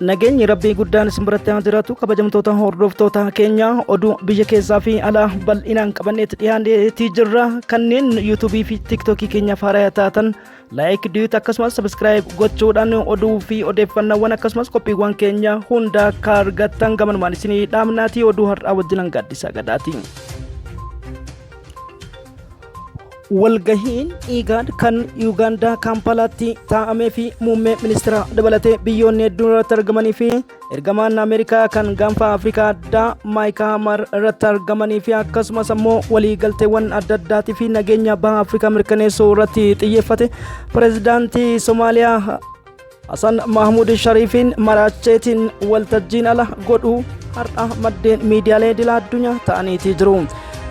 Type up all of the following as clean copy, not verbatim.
Nageenyi rabbii guddaan isin biratti haa jiraatu. Kabajamtoota hordoftoota keenya oduu biyya keessaa fi alaa bal'inaan qabanneetti dhiyaanneetii jirra. Kanneen yuutuubii fi tiiktookii keenyaaf haaraa taatan laayik, diiyuut akkasumas sabiskiraayib gochuudhaan oduu fi odeeffannoowwan akkasumas qophiiwwan keenya hunda akka argattan gamanumaan isinii dhaamnaatii. Oduu har'aa wajjinan Gaaddisaa Gadaati. Walgahiin IGAD kan Uganda Kampalaatti taa'amee fi muummee ministeera dabalatee biyyoonni hedduun irratti argamanii fi ergamaan Ameerikaa kan gaanfa Afrikaa addaa Maayik Hamar irratti argamanii fi akkasumas ammoo waliigalteewwan adda addaatii fi nageenya baha Afrikaa mirkaneessuu irratti xiyyeeffate pireezidaantii Somaaliyaa Hassan Mahmud Shariifiin maraacheetiin waltajjiin ala godhuu har'a maddeen miidiyaalee idil addunyaa ta'aniitii jiru.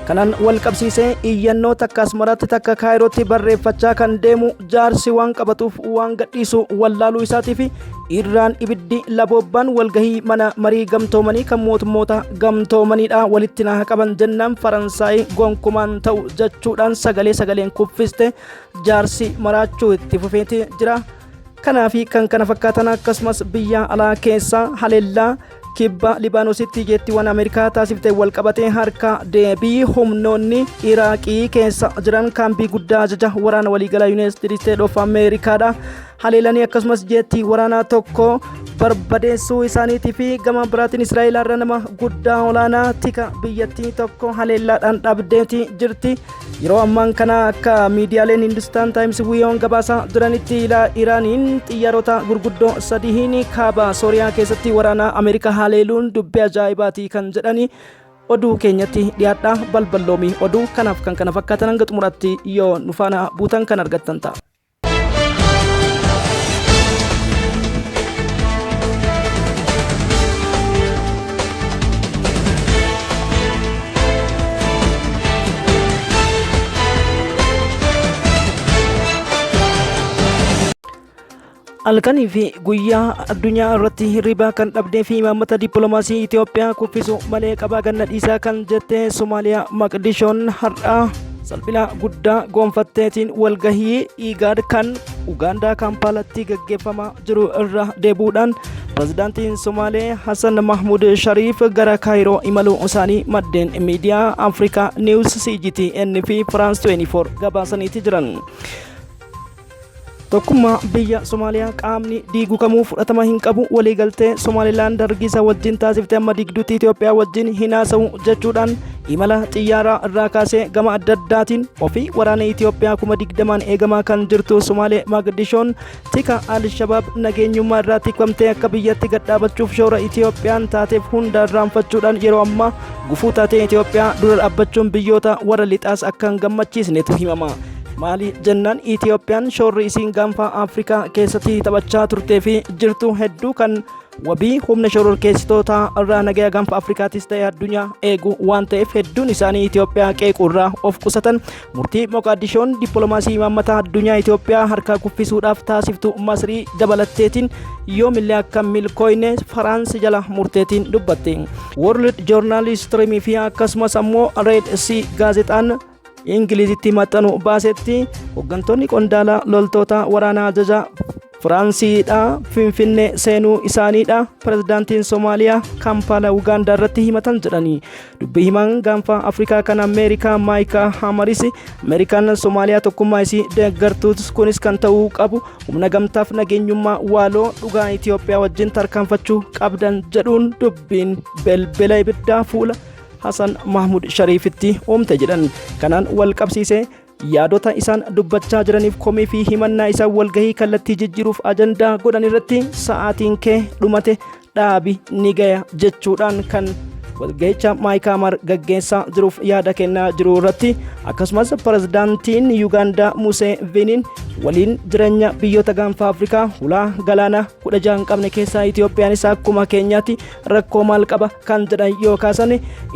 Kanan wal qabsiisee iyyannoo takka Asmaraatti takka Kaayirootti barreeffachaa kan deemu jaarsi waan qabatuuf waan gadhiisu wallaaluu isaatii fi irraan ibiddi laboobbaan walgahii mana marii gamtoomanii kan mootummoota gamtoomaniidha walitti naa qaban jennaan Faransaay gonkumaan ta'u jechuudhaan sagaleen kuffiste jaarsi maraachuu itti fufeetii jira. Kanaafi kan kana fakkaatan akkasumas biyya alaa keessaa haleellaa kibba Libaanoositti jettiiwwan Ameerikaa taasiftee wal qabatee harka deebii humnoonni Iraaqii keessa jiran kaambii guddaa ajaja waraana waliigalaa Yuunaayitid Isteetsi of Ameerikaadha. Haleelanii akkasumas jettii waraanaa tokko barbadeessuu isaaniitii fi gama biraatiin Israa'eel har'a nama guddaa olaanaa tika biyyattii tokko haleellaadhaan dhabdeetii jirti. Yeroo ammaan kana akka miidiyaaleen Hindustaan Taayims wiyoon gabaasaa jiranitti Iraaniin xiyyaarota gurguddoo sadiin kaaba Sooriyaa keessatti waraana Ameerikaa haleeluun dubbii ajaa'ibaatii kan jedhani. Oduu keenyatti dhiyaadhaa balballoomii oduu kanaaf kan kana fakkaatan hanga xumuraatti yoo nu faana buutan kan argattan ta'a. Halkanii fi guyyaa addunyaa irratti hirribaa kan dhabdee fi imaammata dippiloomaasii Itoophiyaa kuffisu malee qabaa ganna dhiisaa kan jette Somaaliyaa Maqdishoon har'aa salphina guddaa goonfatteetiin walgahii IGAD kan Ugaandaa Kampaalatti gaggeeffamaa jiru irra deebuudhaan pireezidaantiin Somaalee Hassan Mahmud Shariif gara Kaayiroo imaluu isaanii maddeen miidiyaa Afrikaa Niwus CGTN fi France 24 gabaasaniiti jiran. Tokkummaa biyya Somaaliyaa qaamni diiguu kamuu fudhatama hin qabu waliigaltee Somaalilaand dargisa wajjin taasiftee amma digduutti Itoophiyaa wajjin hinaasa'u jechuudhaan imala xiyyaaraa irraa kaasee gama adda addaatiin ofii waraana Itoophiyaa 20,000 eegamaa kan jirtu Somaalee Maqdishoon tika Al-Shabaab nageenyummaa irraa tikfamtee akka biyyatti gadhaabachuuf shoora Itoophiyaan taateef hunda irraanfachuudhaan yeroo ammaa gufuu taatee Itoophiyaa dura dhaabbachuun biyyoota warra lixaas akka hin gammachiisnetu himama. Maali jennaan Itoophiyaan shoorri isiin gaanfa Afrikaa keessatti taphachaa turtee fi jirtu hedduu kan wabii humna shororkeessitoota irraa nagaa gaanfa Afrikaattis ta'e addunyaa eegu waan ta'eef hedduun isaanii Itoophiyaa qeequu irraa of qusatan. Murtii Moqaadishoon dippiloomaasii imaammata addunyaa Itoophiyaa harkaa kuffisuudhaaf taasiftu Masrii dabalatteetiin yoomillee akka milkooyne Faraansi jala murteetiin dubbatte. World Journal Stream fi akkasumas ammoo Red Sea gaazexaan Ingilizitti maxxanu baasetti hooggantoonni qondaalaa loltoota waraanaa ajaja Firaansiidha Finfinnee seenuu isaaniidha pireezidaantiin Somaaliyaa Kampala Ugaandaa irratti himatan jedhanii. Dubbii himaan gaanfa Afrikaa kan Ameerikaa Maayik Hamaris Ameerikaan Somaaliyaa tokkummaa isii deeggartuus kunis kan ta'uu qabu humna gamtaaf nageenyummaa waaloo dhugaa Itoophiyaa wajjin tarkaanfachuu qabdan jedhuun dubbiin belbela ibiddaa fuula Hassan Mahmud Shariifitti oomte jedhan. Kanaan wal qabsiisee yaadota isaan dubbachaa jiraniif komii fi himannaa isaan walgahii kallattii jijjiiruuf ajandaa godhan irratti sa'aatiin kee dhumate dhaabi ni gaya jechuudhaan kan walgahicha Maayik Hamar gaggeessaa jiruuf yaada kennaa jiru irratti akkasumas pireezidaantiin Ugaandaa Museveniin waliin jireenya biyyoota gaanfa Afrikaa hulaa galaana 16 qabne keessaa Itoophiyaanis akkuma keenyaatti rakkoo maal qaba kan jedhan yoo kaasan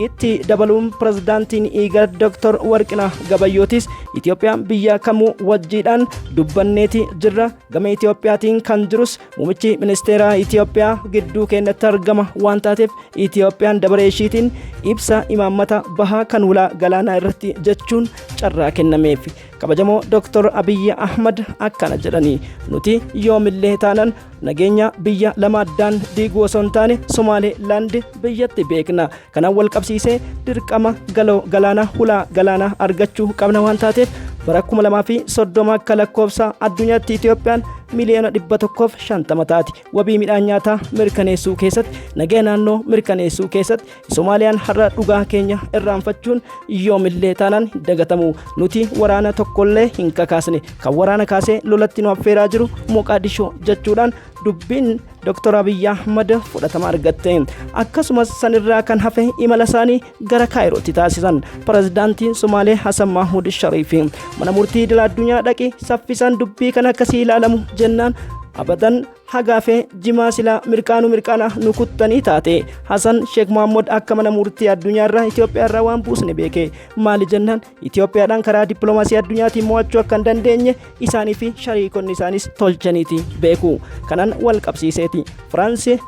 itti dabaluun pireezidaantiin IGAD Dr. Warqinaa Gabayyootis Itoophiyaan biyya kamuu wajjiidhaan dubbanneeti jirra gama Itoophiyaatiin kan jirus muummichi ministeeraa Itoophiyaa gidduu keenyatti argama waan taateef Itoophiyaan dabaree ishiitiin ibsa imaammata bahaa kan hulaa galaanaa irratti jechuun carraa kennameef. kabajamoo Dr. Abiy Ahmad akkana jedhani nuti yoomillee taanan nageenya biyya lama addaan diiguu osoo hin taane Somaliland biyyatti beekna. Kanaan wal qabsiisee dirqama galoo galaana hulaa galaana argachuu qabna waan taateef bara 2030 akka lakkoofsa addunyaatti Itoophiyaan miliyoona 150 taati. Wabii midhaan nyaataa mirkaneessuu keessatti nageenya naannoo mirkaneessuu keessatti Somaaliyaan har'a dhugaa keenya irraanfachuun yoomillee taanaan dagatamu. Nuti waraana tokkollee hin kakaasne. Kan waraana kaasee lolatti nu affeeraa jiru Moqaadishoo jechuudhaan dubbiin Dr. Abiy Ahmad fudhatama argatte. Akkasumas sanirraa kan hafe imala isaanii gara Kaayirootti taasisan pirezidaantiin Somaalee Hassan Mahmud Shariif mana murtii idil addunyaa dhaqi saffisaan dubbii kana akkasii ilaalamu jennaan abadan hagaafee jimaa silaa mirqaana nu kuttanii taate. Hassan Sheekh Mohammad akka mana murtii addunyaarraa Itoophiyaarraa waan buusne beeke. Maali jennaan Itoophiyaadhaan karaa dippiloomaasii addunyaatiin mo'achuu akka hin dandeenye isaanii fi shariikonni isaanis tolchaniiti beeku. Kanaan wal qabsiiseeti Firaansi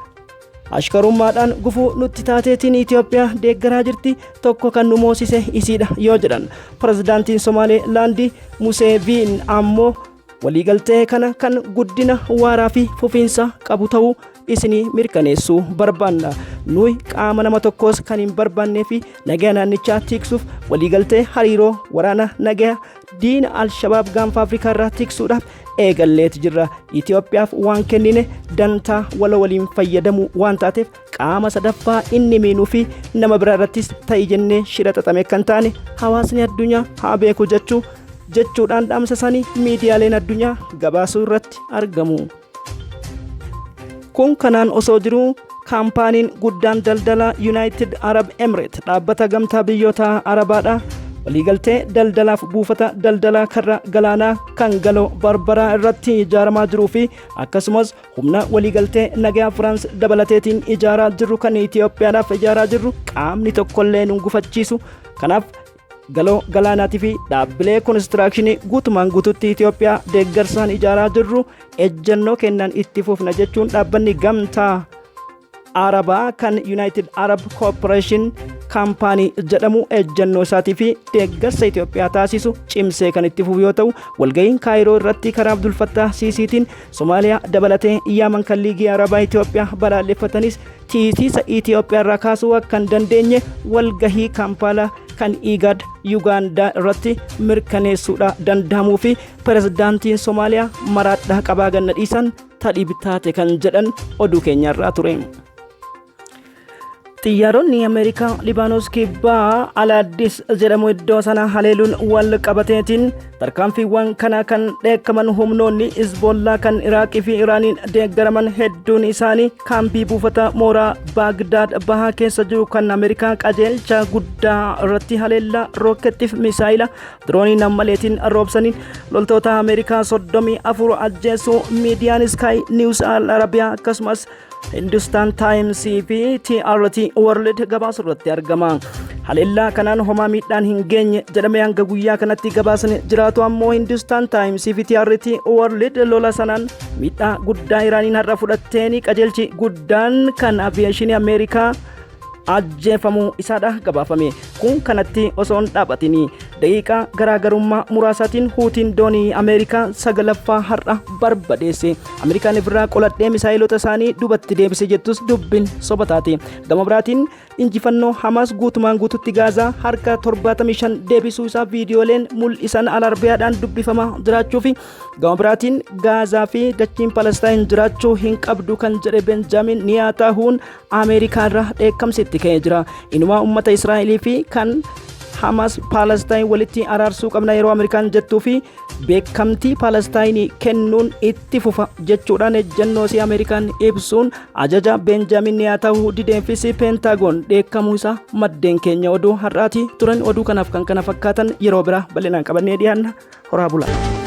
ashkarummaadhaan gufuu nutti taateetiin Itoophiyaa deeggaraa jirti tokko kan nu moosise isiidha yoo jedhan pirezidaantiin Somaalilaand Museeviin ammoo waliigaltee kana kan guddina waaraa fi fufiinsa qabu ta'uu isinii mirkaneessuu barbaanna. Nuyi qaama nama tokkos kan hin barbaannee fi nagaa naannichaa tiksuuf waliigaltee hariiroo waraana nagaa diina Al-Shabaab gaanfa Afrikaa irraa tiksuudhaaf eegalleeti jirra. Itoophiyaaf waan kennine dantaa waliin fayyadamu waan taateef qaama sadaffaa inni miinuu fi nama biraa irrattis ta'ii jennee shira xaxame kan taane hawaasni addunyaa haa beeku jechuudhaan dhaamsa isaanii miidiyaaleen addunyaa gabaasuu irratti argamu. Kun kanaan osoo jiruu kaampaaniin guddaan daldala United Arab Emirates dhaabbata gamtaa biyyoota Arabaadha waliigaltee daldalaaf buufata daldalaa karra galaanaa kan galoo barbaraa irratti ijaaramaa jiruu fi akkasumas humna waliigaltee nagaa Firaans dabalateetiin ijaaraa jirru kan Itoophiyaadhaaf ijaaraa jirru qaamni tokkollee nu gufachiisu. Kanaaf galoo galaanaatii fi dhaabbilee konistirakshinii guutumaan guututti Itoophiyaa deeggarsaan ijaaraa jirru ejjennoo kennan itti fufna jechuun dhaabbanni gamtaa Arabaa kan United Arab Corporation kaampaanii jedhamu ejjennoo isaatii fi deeggarsa Itoophiyaa taasisu cimsee kan itti fufu yoo ta'u walga'iin Kaayiroo irratti karaa Abdul Fattah Siisiitiin Somaaliyaa dabalatee Yaaman kan liigii Arabaa Itoophiyaa balaaleffatanis tiisiisa Itoophiyaa irraa kaasuu akka hin dandeenye walgahii Kaampaalaa kan IGAD Yugaandaa irratti mirkaneessuudha danda'amuu fi pirezidaantiin Somaaliyaa maraadhaa qabaa ganna dhiisan tadhii bitaate kan jedhan oduu keenyarraa ture. Xiyyaaronni Ameerikaa Libaanos kibbaa Al-Addis jedhamu iddoo sana haleeluun wal qabateetiin tarkaanfiiwwan kana kan dheekkaman humnoonni Hizbollaa kan Iraaqii fi Iraaniin deeggaraman hedduun isaanii kaampii buufata mooraa Baagdaad bahaa keessa jiru kan Ameerikaa qajeelcha guddaa irratti haleellaa rookettiif misaayila diroonii nammaleetiin roobsaniin loltoota Ameerikaa 34 ajjeesuu miidiyaan Sky News Al Arabiyaa akkasumas Hindustan Times fi TRT World gabaasa irratti argama. Haleellaa kanaan homaa miidhaan hin geenye jedhamee hanga guyyaa kanatti gabaasan jiraatu ammoo Hindustan Times fi TRT World lola sanaan miidhaa guddaa Iraaniin har'a fudhatteeni qajeelchi guddaan kan aviyeeshinii Ameerikaa ajjeefamuu isaadha gabaafame. Kun kanatti osoon dhaabatini daqiiqaa garaagarummaa muraasaatiin Huutiin doonii Ameerikaa 9ffaa har'a barbadeesse. Ameerikaan irraa qoladhee misaayilota isaanii dubatti deebise jettus dubbiin soba taate. Gama biraatiin injifannoo Hamaas guutumaan guututti Gaazaa harka 75 deebisuu isaa viidiyooleen mul'isan Al-Arabiyaadhaan dubbifamaa jiraachuu fi gama biraatiin Gaazaa fi dachiin Palestaan jiraachuu hin qabdu kan jedhe Benjaamin Netanyahuun Ameerikaa irraa dheekkamsitti ka'ee jira. Inumaa uummata Israa'elii fi kan Hamas Palestaan walitti araarsuu qabna yeroo Ameerikaan jettuu fi beekamtii Palestaan kennuun itti fufa jechuudhaan ejjennoo si Ameerikaan ibsuun ajaja Benjaamin Netanyahuu dideenfis Pentagon dheekkamuu isaa maddeen keenya oduu har'aati turan. Oduu kanaaf kan kana fakkaatan yeroo biraa bal'inaan qabannee dhiyaanna. Horaa bulaa.